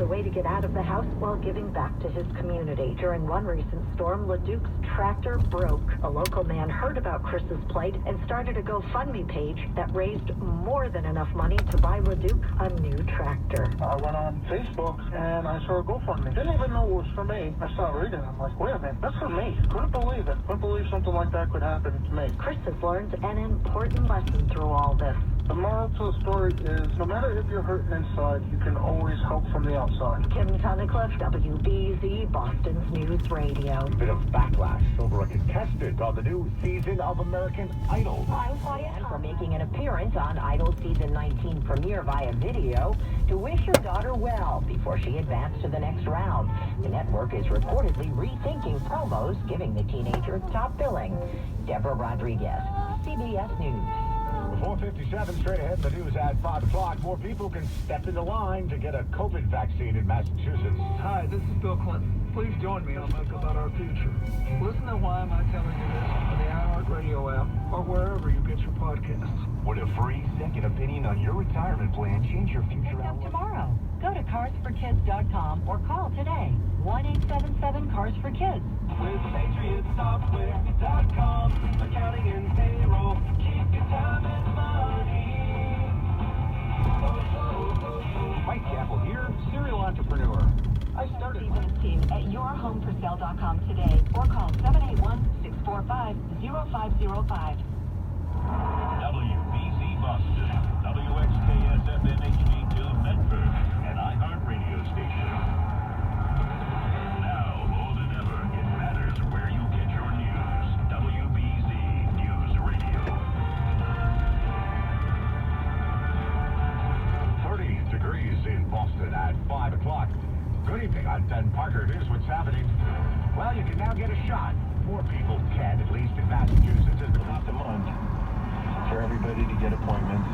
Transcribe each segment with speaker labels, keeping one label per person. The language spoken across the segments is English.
Speaker 1: a way to get out of the house while giving back to his community. During one recent storm, LeDuc's tractor broke. A local man heard about Chris's plight and started a GoFundMe page that raised more than enough money to buy LeDuc a new tractor.
Speaker 2: I went on Facebook and I saw a GoFundMe. Didn't even know it was for me. I started reading it. I'm like, wait a minute, that's for me. Couldn't believe it. Couldn't believe something like that could happen to me.
Speaker 1: Chris has learned an important lesson through all this.
Speaker 2: The moral to the story is, no matter if you're hurting inside, you can always help from the outside.
Speaker 1: Kim Tunnicliffe, WBZ, Boston's News Radio.
Speaker 3: A bit of backlash over a contestant on the new season of American Idol.
Speaker 4: And for making an appearance on Idol Season 19 premiere via video to wish her daughter well before she advanced to the next round. The network is reportedly rethinking promos, giving the teenager top billing. Deborah Rodriguez, CBS News.
Speaker 3: 4:57 straight ahead in the news at 5 o'clock. More people can step in the line to get a COVID vaccine in Massachusetts.
Speaker 5: Hi, this is Bill Clinton. Please join me on Milk About Our Future. Listen to Why Am I Telling You This on the iHeartRadio app or wherever you get your podcasts.
Speaker 3: Would a free second opinion on your retirement plan change your future outlook?
Speaker 1: Tomorrow. Go to carsforkids.com or call today. 1-877-CARS-FOR-KIDS.
Speaker 5: With PatriotSoftware.com, accounting and payroll, keep your time and money.
Speaker 3: Mike Campbell here, serial entrepreneur. I started
Speaker 1: Stevens team at yourhomeforsale.com today or call 781-645-0505.
Speaker 6: WBZ Boston, WXKS-FM HD2 Medford, an iHeartRadio station. Now, more than ever, it matters where you get your news. WBZ News Radio.
Speaker 3: 30 degrees in Boston at 5 o'clock. Good evening, I'm Ben Parker. Here's what's happening. Well, you can now get a shot. More people can, at least in Massachusetts. It's about a month
Speaker 7: for everybody to get appointments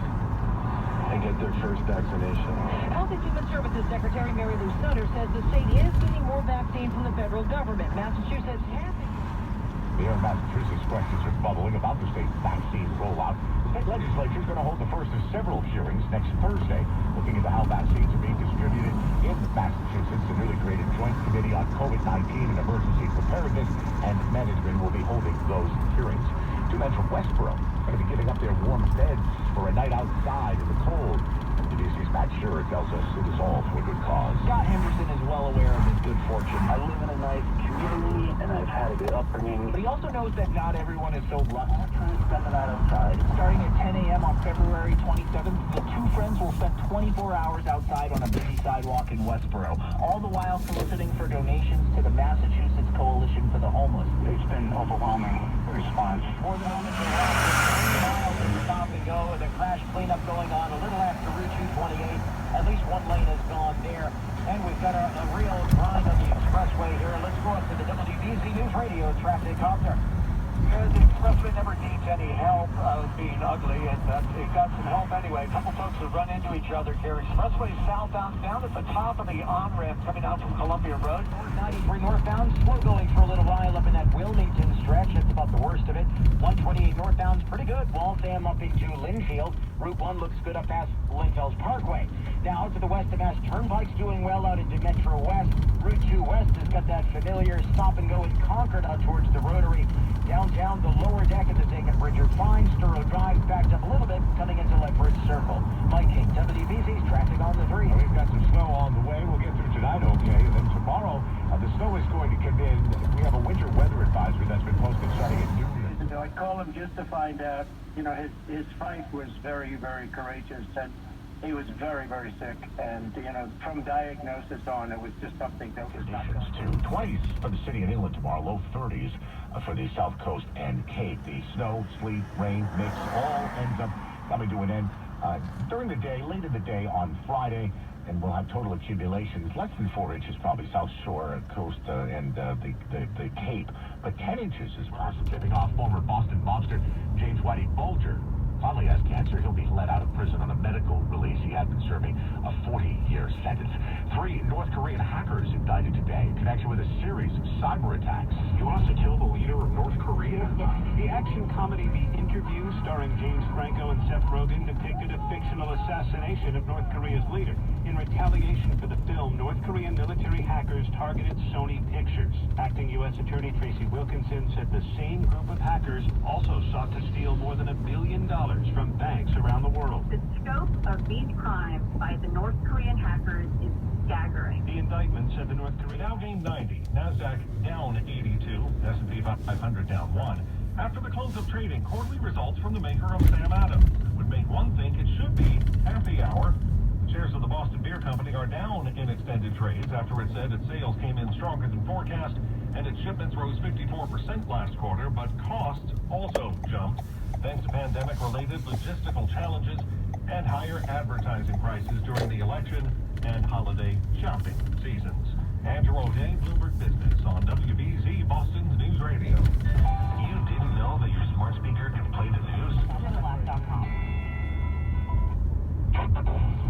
Speaker 7: and get their first vaccination.
Speaker 4: Health and Human Services Secretary Mary Lou Sutter says the state is getting more vaccines from the federal government. Massachusetts has...
Speaker 3: Here in Massachusetts, questions are bubbling about the state's vaccine rollout. The state legislature is going to hold the first of several hearings next Thursday, looking into how vaccines are being distributed in Massachusetts. The newly created Joint Committee on COVID-19 and Emergency Preparedness and Management will be holding those hearings. Two men from Westboro are going to be giving up their warm beds for a night outside in the cold. WBC's Matt Shearer tells us it is all for a good cause.
Speaker 8: Scott Henderson is well aware of his good fortune. I live in a nice community, and I've had a good upbringing. But he also knows that not everyone is so lucky. I'm trying to spend the night outside. Starting at 10 a.m. on February 27th, the two friends will spend 24 hours outside on a busy sidewalk in Westboro, all the while soliciting for donations to the Massachusetts Coalition for the Homeless. It's been overwhelming response. More than a minute miles of stop and go, and a crash cleanup going on a little after Route 228. At least one lane has gone there. And we've got a real grind on the expressway here. Let's go up to the WBZ News Radio traffic copter. The expressway never needs any help being ugly, and it got some help anyway. A couple folks have run into each other here. Expressway southbound down at the top of the on-ramp coming out from Columbia Road. 93 northbound, slow going for a little while up in that Wilmington stretch. That's about the worst of it. 128 northbound's pretty good. Waltham up into Linfield. Route 1 looks good up past Linfells Parkway. Now out to the west of Mass Turnpike's doing well out into Metro West. Route 2 West has got that familiar stop and go in Concord out towards the Rotary. Downtown, the lower deck of the Zachem Bridge are fine. Sturrow Drive backed up a little bit coming into Lethbridge Circle. Mike King, WBC's traffic on the 3.
Speaker 3: We've got some snow on the way. We'll get through tonight okay. And then tomorrow, the snow is going to come in. We have a winter weather advisory that's been posted starting at noon.
Speaker 8: I called him just to find out, his fight was very, very courageous, and he was very, very sick. And, from diagnosis on, it was just something that was not
Speaker 3: to 20s for the city and inland tomorrow, low 30s for the South Coast and Cape. The snow, sleet, rain mix all ends up coming to an end during the day, late in the day on Friday. And we'll have total accumulations less than 4 inches, probably South Shore, coast, and the Cape. But 10 inches is possible. Tipping off former Boston mobster James Whitey Bulger. Finally has cancer. He'll be let out of prison on a medical release. He had been serving a 40-year sentence. 3 North Korean hackers indicted today in connection with a series of cyber attacks.
Speaker 9: He wants to kill the leader of North Korea? The action comedy The Interview, starring James Franco and Seth Rogen, depicted a fictional assassination of North Korea's leader. In retaliation for the film, North Korean military hackers targeted Sony Pictures. Acting U.S. Attorney Tracy Wilkinson said the same group of hackers also sought to steal more than $1 billion from banks around the world.
Speaker 10: The scope of these crimes by the North Korean hackers is staggering.
Speaker 9: The indictment said the North Korean...
Speaker 6: Dow gained 90, NASDAQ down 82, S&P 500 down 1. After the close of trading, quarterly results from the maker of Sam Adams would make one think it should be happy hour. Shares of the Boston Beer Company are down in extended trades after it said its sales came in stronger than forecast and its shipments rose 54% last quarter, but costs also jumped thanks to pandemic-related logistical challenges and higher advertising prices during the election and holiday shopping seasons. Andrew O'Day, Bloomberg Business on WBZ Boston's News Radio. You didn't know that your smart speaker could play the news?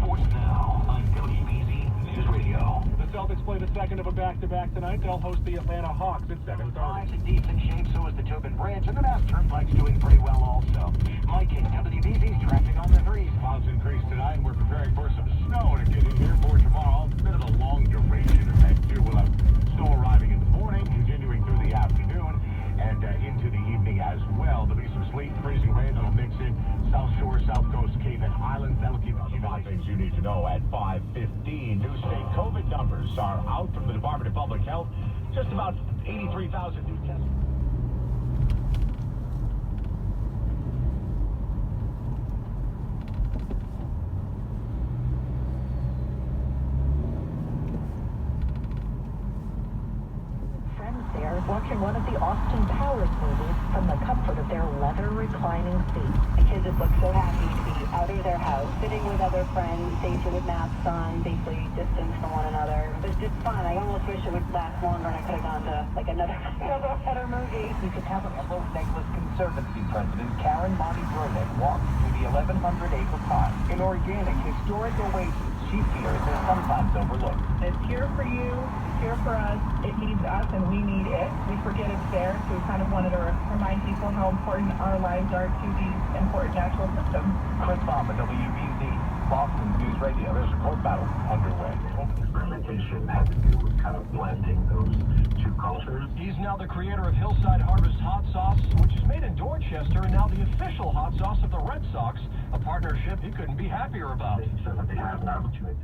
Speaker 9: Sports now on WBZ News Radio.
Speaker 5: The Celtics play the second of a back-to-back tonight. They'll host the Atlanta Hawks at 7:30.
Speaker 8: Five's in decent shape, so is the Tobin Branch, and the Mass Turnpike's doing pretty well also. Mike in WBZ's traffic on the threes.
Speaker 3: Clouds increase tonight, and we're preparing for some snow to get in here for tomorrow. A bit of a long duration event, too. We'll have snow arriving in the morning, continuing through the afternoon, and into the evening as well. There'll be some sleet, freezing rain that'll mix in South Shore, South Coast, Cape and Islands. That'll keep the 5 things you need to know at 5:15. New state COVID numbers are out from the Department of Public Health. Just about 83,000 new tests.
Speaker 1: There, watching one of the Austin Powers movies from the comfort of their leather reclining seats.
Speaker 11: The kids just look so happy to be out of their house, sitting with other friends, safely with masks on, safely distanced from one another. It was just fun. I almost wish it would last longer and I could have gone to like another better movie.
Speaker 8: You could have Emerald Necklace Conservancy President Karen Monty Burnick walk through the 1,100-acre park. An organic, historic oasis she fears is sometimes overlooked.
Speaker 12: It's here for you, it's here for us, it needs us and we need it. We forget it's there, so we kind of wanted to remind people how important our lives are to these important natural systems.
Speaker 8: Chris Bomba, WBZ, Boston News Radio.
Speaker 3: There's a court battle underway.
Speaker 9: Experimentation had to do with kind of blending those two cultures.
Speaker 6: He's now the creator of Hillside Harvest Hot Sauce, which is made in Dorchester and now the official hot sauce of the Red Sox, a partnership he couldn't be happier about.
Speaker 9: So that they have an opportunity